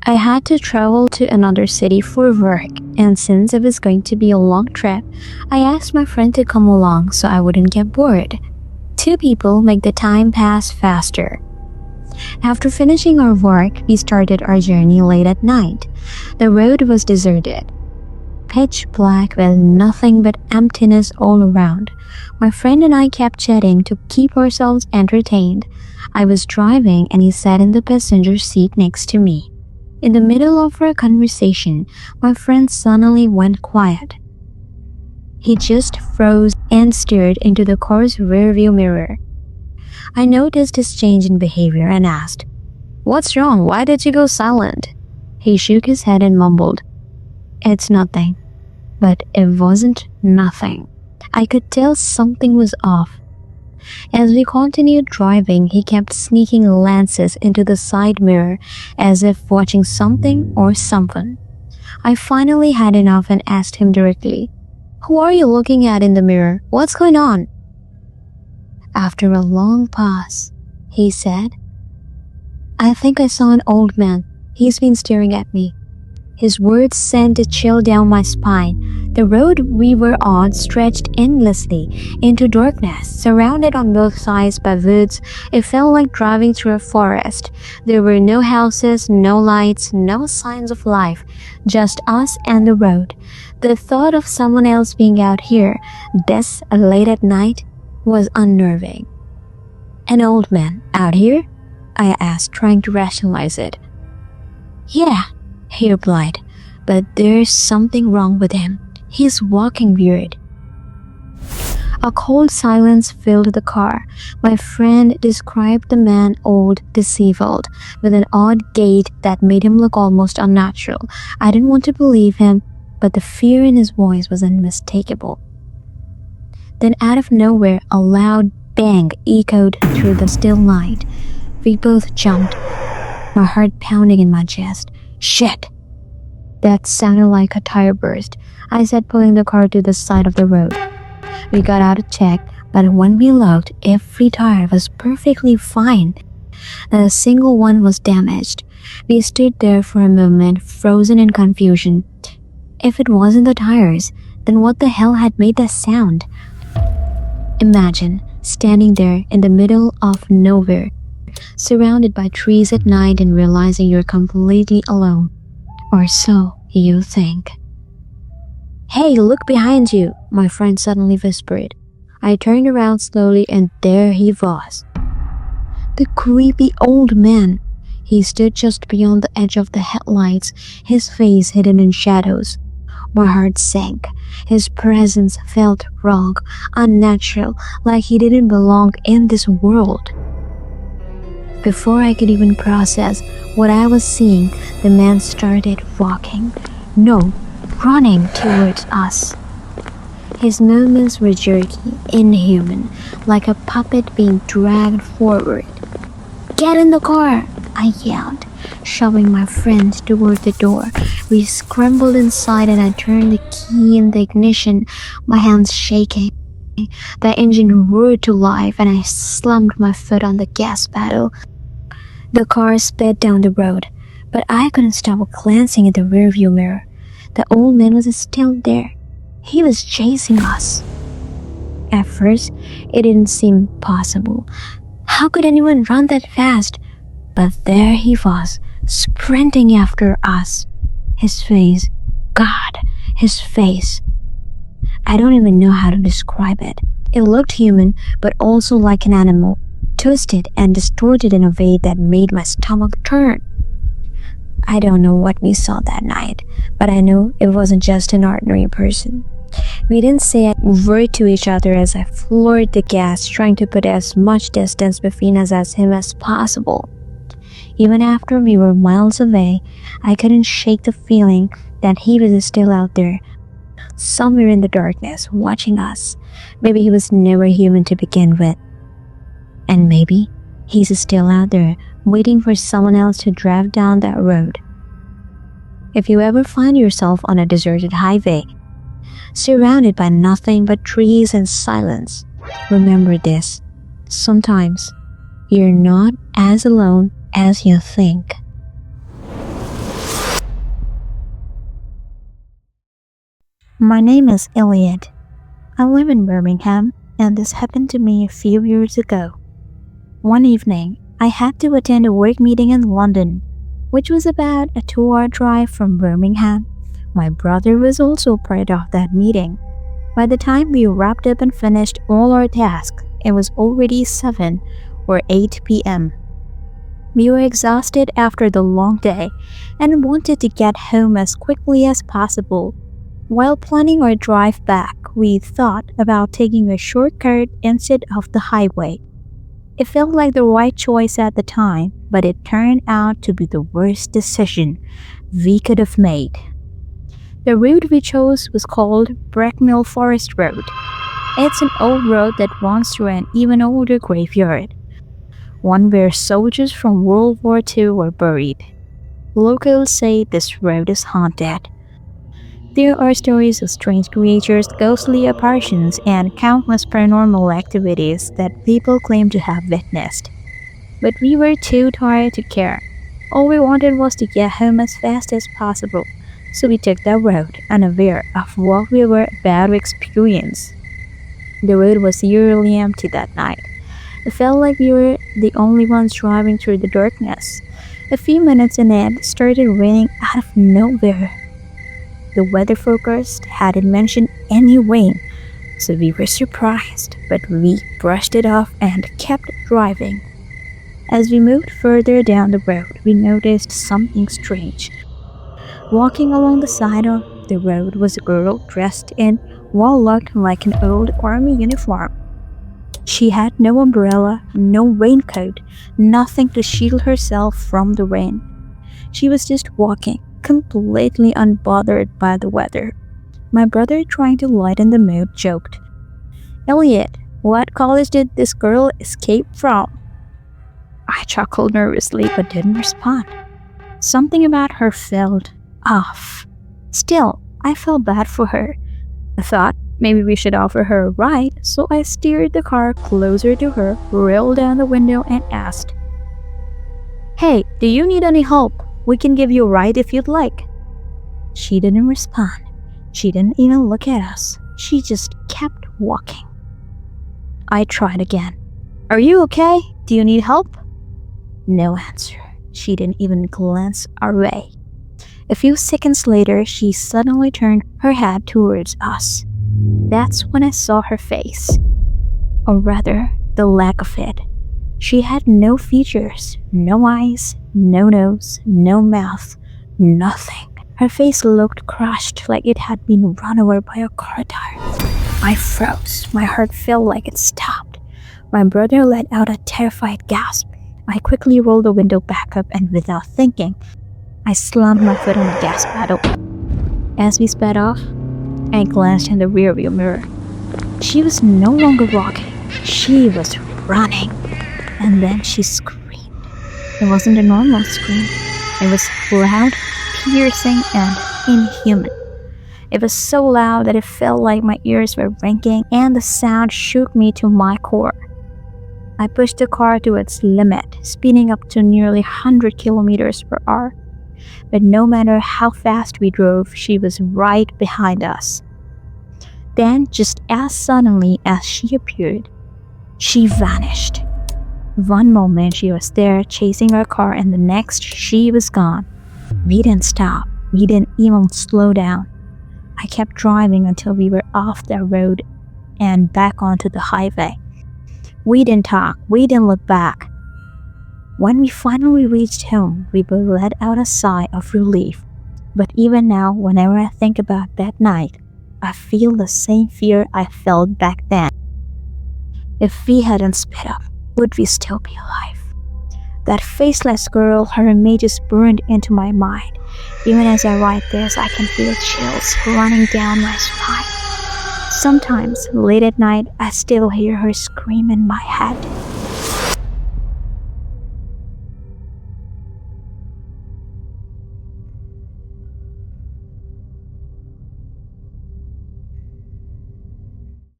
I had to travel to another city for work, and since it was going to be a long trip, I asked my friend to come along so I wouldn't get bored. Two people make the time pass faster. After finishing our work, we started our journey late at night. The road was deserted, pitch black with nothing but emptiness all around. My friend and I kept chatting to keep ourselves entertained. I was driving and he sat in the passenger seat next to me. In the middle of our conversation, my friend suddenly went quiet. He just froze and stared into the car's rearview mirror. I noticed his change in behavior and asked, "What's wrong? Why did you go silent?" He shook his head and mumbled, "It's nothing." But it wasn't nothing. I could tell something was off. As we continued driving, he kept sneaking glances into the side mirror as if watching something or someone. I finally had enough and asked him directly, "Who are you looking at in the mirror? What's going on?" After a long pause, he said, "I think I saw an old man. He's been staring at me." His words sent a chill down my spine. The road we were on stretched endlessly into darkness, surrounded on both sides by woods. It felt like driving through a forest. There were no houses, no lights, no signs of life, just us and the road. The thought of someone else being out here, this late at night, was unnerving. "An old man out here?" I asked, trying to rationalize it. "Yeah," he replied, "but there's something wrong with him. He's walking weird." A cold silence filled the car. My friend described the man old, disheveled, with an odd gait that made him look almost unnatural. I didn't want to believe him, but the fear in his voice was unmistakable. Then out of nowhere, a loud bang echoed through the still night. We both jumped, my heart pounding in my chest. "Shit!" That sounded like a tire burst, I said, pulling the car to the side of the road. We got out to check, but when we looked, every tire was perfectly fine. Not a single one was damaged. We stood there for a moment, frozen in confusion. If it wasn't the tires, then what the hell had made that sound? Imagine standing there in the middle of nowhere, surrounded by trees at night and realizing you're completely alone. Or so you think. "Hey, look behind you," my friend suddenly whispered. I turned around slowly and there he was. The creepy old man. He stood just beyond the edge of the headlights, his face hidden in shadows. My heart sank. His presence felt wrong, unnatural, like he didn't belong in this world. Before I could even process what I was seeing, the man started walking. No, running towards us. His movements were jerky, inhuman, like a puppet being dragged forward. "Get in the car!" I yelled, shoving my friend toward the door. We scrambled inside and I turned the key in the ignition, my hands shaking. The engine roared to life and I slammed my foot on the gas pedal. The car sped down the road, but I couldn't stop glancing at the rearview mirror. The old man was still there. He was chasing us. At first, it didn't seem possible. How could anyone run that fast? But there he was, sprinting after us. His face, God, his face. I don't even know how to describe it. It looked human, but also like an animal, twisted and distorted in a way that made my stomach turn. I don't know what we saw that night, but I know it wasn't just an ordinary person. We didn't say a word to each other as I floored the gas, trying to put as much distance between us as him as possible. Even after we were miles away, I couldn't shake the feeling that he was still out there, somewhere in the darkness, watching us. Maybe he was never human to begin with. And maybe he's still out there, waiting for someone else to drive down that road. If you ever find yourself on a deserted highway, surrounded by nothing but trees and silence, remember this. Sometimes you're not as alone as you think. My name is Elliot. I live in Birmingham, and this happened to me a few years ago. One evening, I had to attend a work meeting in London, which was about a 2-hour drive from Birmingham. My brother was also part of that meeting. By the time we wrapped up and finished all our tasks, it was already 7 or 8 p.m. We were exhausted after the long day and wanted to get home as quickly as possible. While planning our drive back, we thought about taking a shortcut instead of the highway. It felt like the right choice at the time, but it turned out to be the worst decision we could have made. The route we chose was called Breaknill Forest Road. It's an old road that runs through an even older graveyard, one where soldiers from World War II were buried. Locals say this road is haunted. There are stories of strange creatures, ghostly apparitions, and countless paranormal activities that people claim to have witnessed. But we were too tired to care. All we wanted was to get home as fast as possible, so we took that road, unaware of what we were about to experience. The road was eerily empty that night. It felt like we were the only ones driving through the darkness. A few minutes in it started raining out of nowhere. The weather forecast hadn't mentioned any rain, so we were surprised, but we brushed it off and kept driving. As we moved further down the road, we noticed something strange. Walking along the side of the road was a girl dressed in what looked like an old army uniform. She had no umbrella, no raincoat, nothing to shield herself from the rain. She was just walking, completely unbothered by the weather. My brother, trying to lighten the mood, joked, "Elliot, what college did this girl escape from?" I chuckled nervously but didn't respond. Something about her felt off. Still, I felt bad for her. I thought maybe we should offer her a ride, so I steered the car closer to her, rolled down the window, and asked, "Hey, do you need any help? We can give you a ride if you'd like." She didn't respond. She didn't even look at us. She just kept walking. I tried again. "Are you okay? Do you need help?" No answer. She didn't even glance our way. A few seconds later, she suddenly turned her head towards us. That's when I saw her face. Or rather, the lack of it. She had no features, no eyes, no nose, no mouth, nothing. Her face looked crushed, like it had been run over by a car tire. I froze. My heart felt like it stopped. My brother let out a terrified gasp. I quickly rolled the window back up, and without thinking, I slammed my foot on the gas pedal. As we sped off, I glanced in the rearview mirror. She was no longer walking. She was running. And then she screamed. It wasn't a normal scream. It was loud, piercing, and inhuman. It was so loud that it felt like my ears were ringing, and the sound shook me to my core. I pushed the car to its limit, speeding up to nearly 100 kilometers per hour. But no matter how fast we drove, she was right behind us. Then, just as suddenly as she appeared, she vanished. One moment she was there chasing our car, and the next she was gone. We didn't stop. We didn't even slow down. I kept driving until we were off the road and back onto the highway. We didn't talk. We didn't look back. When we finally reached home, we both let out a sigh of relief. But even now, whenever I think about that night, I feel the same fear I felt back then. If we hadn't sped up, would we still be alive? That faceless girl, her image is burned into my mind. Even as I write this, I can feel chills running down my spine. Sometimes, late at night, I still hear her scream in my head.